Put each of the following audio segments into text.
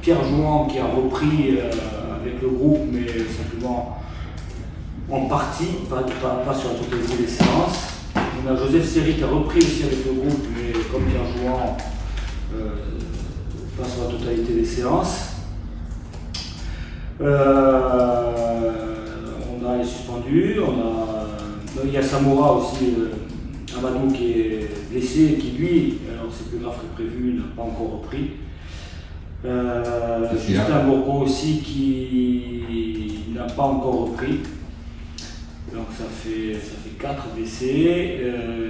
Pierre Jouan qui a repris avec le groupe, mais simplement en partie, pas sur la totalité des séances. On a Joseph Seri qui a repris aussi avec le groupe, mais comme Pierre Jouan, pas sur la totalité des séances. On a les suspendus, il y a Samora aussi, Amadou qui est blessé et qui lui, alors c'est plus grave que prévu, n'a pas encore repris. Justin Bourgo aussi qui n'a pas encore repris. Donc ça fait 4 blessés.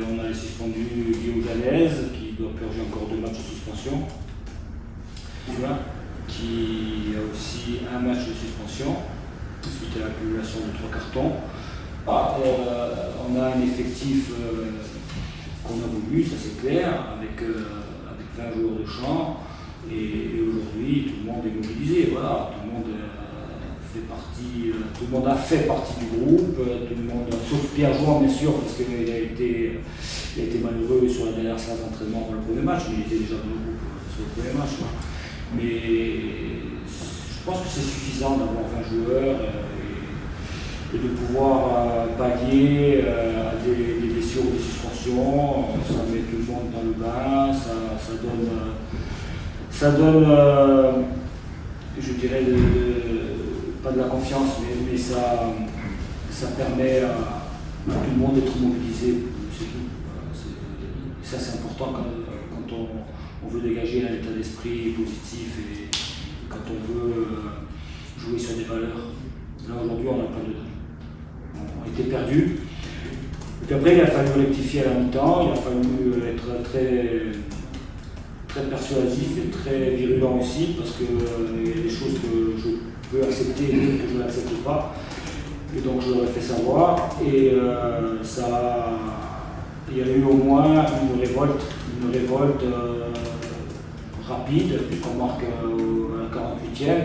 On a les suspendus Guillaume Janez qui doit purger encore 2 matchs de suspension. Qui a aussi un match de suspension suite à l'accumulation de 3 cartons. On a un effectif qu'on a voulu, ça c'est clair, avec 20 joueurs de champ. Et aujourd'hui, tout le monde est mobilisé. Voilà, tout le monde a fait partie du groupe, tout le monde, sauf Pierre Jouan bien sûr, parce qu'il a été malheureux sur la dernière séance d'entraînement dans le premier match, mais il était déjà dans le groupe sur le premier match. Mais je pense que c'est suffisant d'avoir 20 joueurs et de pouvoir pallier à des blessures ou des suspensions. Ça met tout le monde dans le bain, ça donne je dirais, pas de la confiance, mais ça permet à tout le monde d'être mobilisé. C'est tout. Ça c'est important quand on veut dégager un état d'esprit positif et quand on veut jouer sur des valeurs. Là aujourd'hui on n'a pas de... On était perdus. Et puis après il a fallu rectifier à la mi-temps, il a fallu être très persuasif et très virulent aussi parce qu'il y a des choses que je peux accepter et d'autres que je n'accepte pas. Et donc je leur ai fait savoir et il y a eu au moins une révolte rapide, puisqu'on marque à la 48e.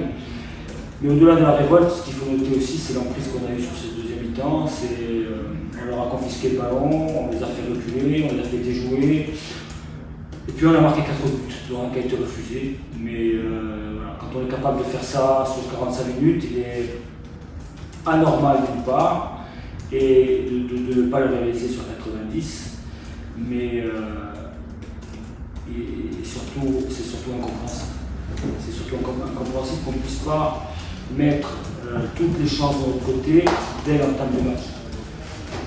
Mais au-delà de la révolte, ce qu'il faut noter aussi, c'est l'emprise qu'on a eue sur cette deuxième mi-temps. On leur a confisqué le ballon, on les a fait reculer, on les a fait déjouer. Et puis on a marqué 4 buts, dont un qui a été refusé. Mais voilà, quand on est capable de faire ça sur 45 minutes, il est anormal d'une part, et de ne pas le réaliser sur 90. Mais c'est surtout incompréhensible. C'est surtout incompréhensible qu'on ne puisse pas mettre toutes les chances de notre côté dès l'entame du match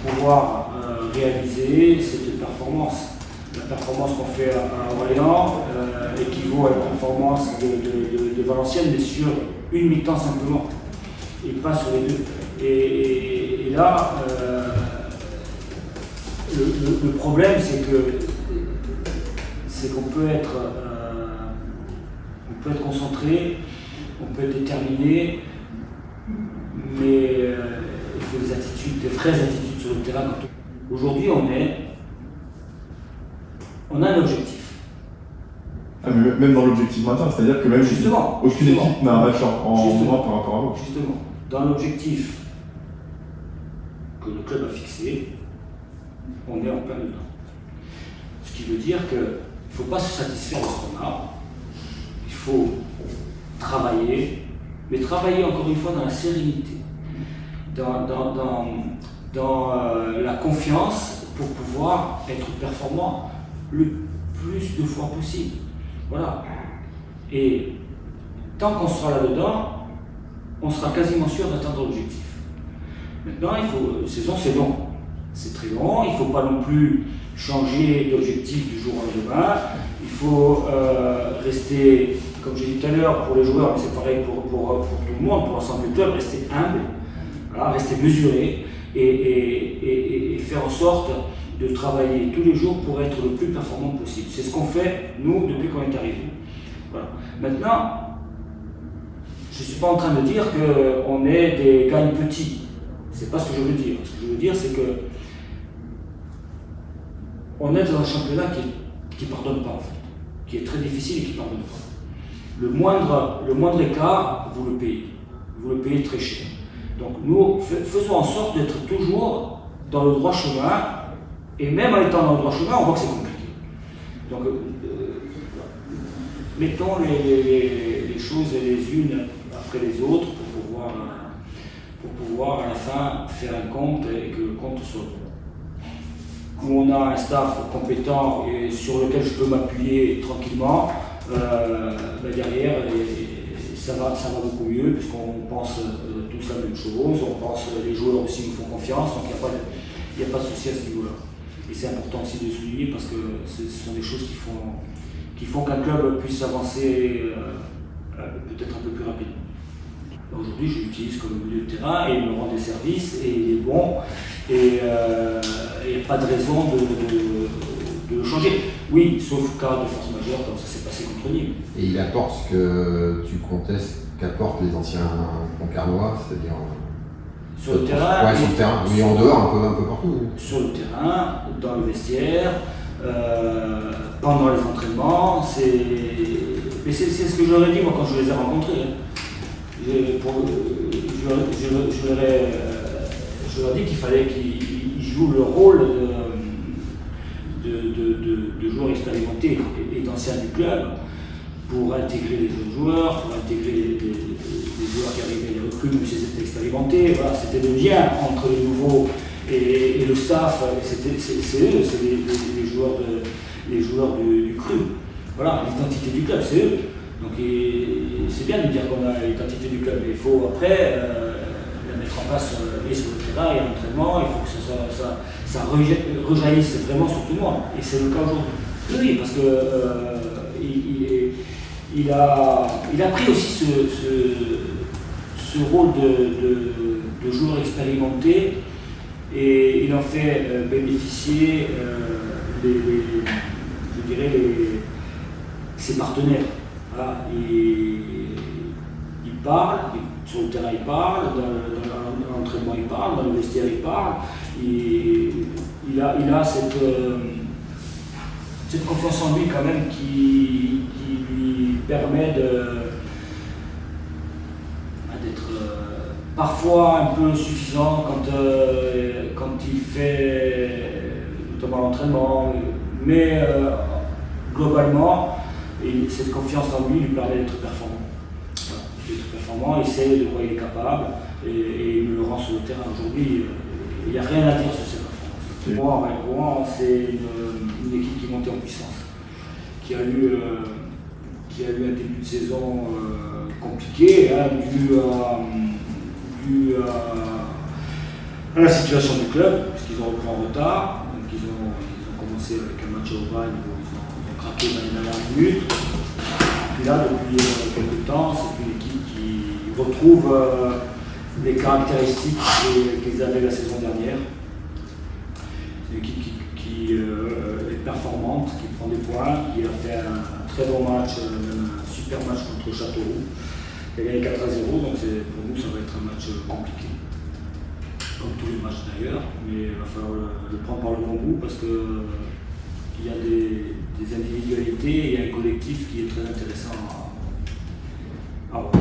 pour pouvoir réaliser cette performance. La performance qu'on fait à Orléans équivaut à la performance de Valenciennes, mais sur une mi-temps simplement, et pas sur les deux. Et là, le problème, c'est qu'on peut être concentré, on peut être déterminé, mais il faut des vraies attitudes sur le terrain. Aujourd'hui, on a un objectif. Ah, mais même dans l'objectif maintien, c'est-à-dire que même aucune équipe n'a un match en moins par rapport à vous. Justement, dans l'objectif que le club a fixé, on est en plein dedans. Ce qui veut dire qu'il ne faut pas se satisfaire de ce qu'on a, il faut travailler, mais travailler encore une fois dans la sérénité, dans la confiance pour pouvoir être performant le plus de fois possible. Voilà. Et tant qu'on sera là-dedans, on sera quasiment sûr d'atteindre l'objectif. Maintenant, saison c'est long. C'est très long, il ne faut pas non plus changer d'objectif du jour au lendemain. Il faut rester, comme j'ai dit tout à l'heure, pour les joueurs, mais c'est pareil pour tout le monde, pour l'ensemble du club, rester humble, voilà, rester mesuré et faire en sorte de travailler tous les jours pour être le plus performant possible. C'est ce qu'on fait, nous, depuis qu'on est arrivé. Voilà. Maintenant, je ne suis pas en train de dire qu'on est des gagnes petits. C'est pas ce que je veux dire. Ce que je veux dire, c'est que on est dans un championnat qui ne pardonne pas, en fait, qui est très difficile et qui ne pardonne pas. Le moindre écart, vous le payez très cher. Donc nous, faisons en sorte d'être toujours dans le droit chemin, et même en étant dans le droit chemin, on voit que c'est compliqué. Donc mettons les choses les unes après les autres pour pouvoir à la fin faire un compte et que le compte soit bon. Où on a un staff compétent et sur lequel je peux m'appuyer tranquillement, derrière, ça va beaucoup mieux puisqu'on pense tous la même chose, on pense les joueurs aussi nous font confiance, donc il n'y a pas de souci à ce niveau-là. Et c'est important aussi de souligner parce que ce sont des choses qui font qu'un club puisse avancer peut-être un peu plus rapidement. Aujourd'hui, je l'utilise comme milieu de terrain et il me rend des services et il est bon et il n'y a pas de raison de le changer. Oui, sauf cas de force majeure comme ça s'est passé contre Nîmes. Et il apporte ce que tu contestes qu'apportent les anciens Concarnois, c'est-à-dire sur le terrain, ouais, sur le terrain, oui, en dehors, un peu partout. Oui. Sur le terrain, dans le vestiaire, pendant les entraînements, mais c'est ce que je leur ai dit moi quand je les ai rencontrés. Je leur ai dit qu'il fallait qu'ils jouent le rôle de joueurs expérimentés et d'anciens du club pour intégrer les jeunes joueurs, pour intégrer les joueurs qui arrivaient, les recrues, même s'ils étaient expérimentés. Voilà, c'était le lien entre les nouveaux et le staff. C'est eux, c'est les joueurs du cru. Voilà, l'identité du club, c'est eux. Donc c'est bien de dire qu'on a l'identité du club, mais il faut après la mettre en place et sur le terrain et à l'entraînement. Il faut que ça rejaillisse vraiment sur tout le monde. Et c'est le cas aujourd'hui. Oui, parce que il a pris aussi ce rôle de joueur expérimenté et il en fait bénéficier ses partenaires. Voilà, il parle, sur le terrain il parle, dans l'entraînement il parle, dans le vestiaire il parle. Il a cette confiance en lui quand même qui lui permet d'être parfois un peu suffisant quand il fait notamment l'entraînement, mais globalement cette confiance en lui permet d'être performant. Voilà, d'être performant, il sait de quoi il est capable et il me le rend sur le terrain. Aujourd'hui, il n'y a rien à dire sur ses performances. Rouen, c'est une équipe qui est montée en puissance, qui a eu un début de saison compliqué, hein, dû à la situation du club, puisqu'ils ont repris en retard. Donc ils ont commencé avec un match au Aubagne où ils ont craqué dans les dernières minutes. Puis là, depuis quelques temps, c'est une équipe qui retrouve les caractéristiques qu'ils avaient la saison dernière. C'est une équipe qui est performante, qui prend des points, qui a fait un très bon match, même un super match contre Châteauroux. Il a gagné 4-0, donc pour nous ça va être un match compliqué. Comme tous les matchs d'ailleurs, mais il va falloir le prendre par le bon bout parce qu'il y a des individualités et un collectif qui est très intéressant à voir.